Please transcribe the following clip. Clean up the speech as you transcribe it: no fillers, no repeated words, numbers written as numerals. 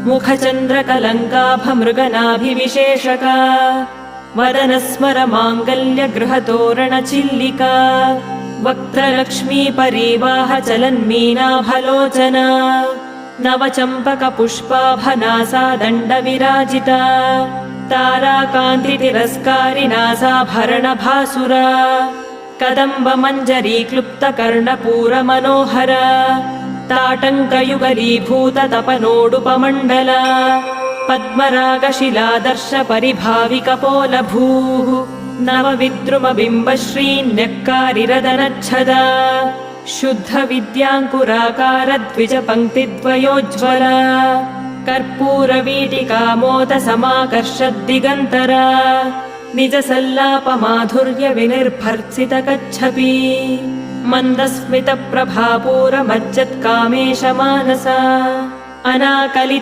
मुखचन्द्रकलङ्काभमृगनाभिविशेषका वदनस्मर माङ्गल्यगृहतोरणचिल्लिका वक्त्रलक्ष्मी परिवाह चलन्मीनाभलोचना नवचम्पकपुष्पाभनासा दण्डविराजिता ताराकान्तितिरस्कारिनासाभरणभासुरा कदम्बमञ्जरीक्लुप्तकर्णपूरमनोहरा ताटङ्कयुगलीभूततपनोडुपमण्डला पद्मरागशिलादर्श परिभाविकपोलभूः नवविद्रुमबिम्बश्रीन्यक्कारिरदनच्छदा शुद्धविद्याङ्कुराकारद्विजपङ्क्तिद्वयोज्ज्वला कर्पूरवीटिकामोदसमाकर्षद्दिगन्तरा निजसल्लापमाधुर्यविनिर्भर्त्सितकच्छपी मन्दस्मितप्रभापूरमज्जत्कामेशमानसा अनाकलित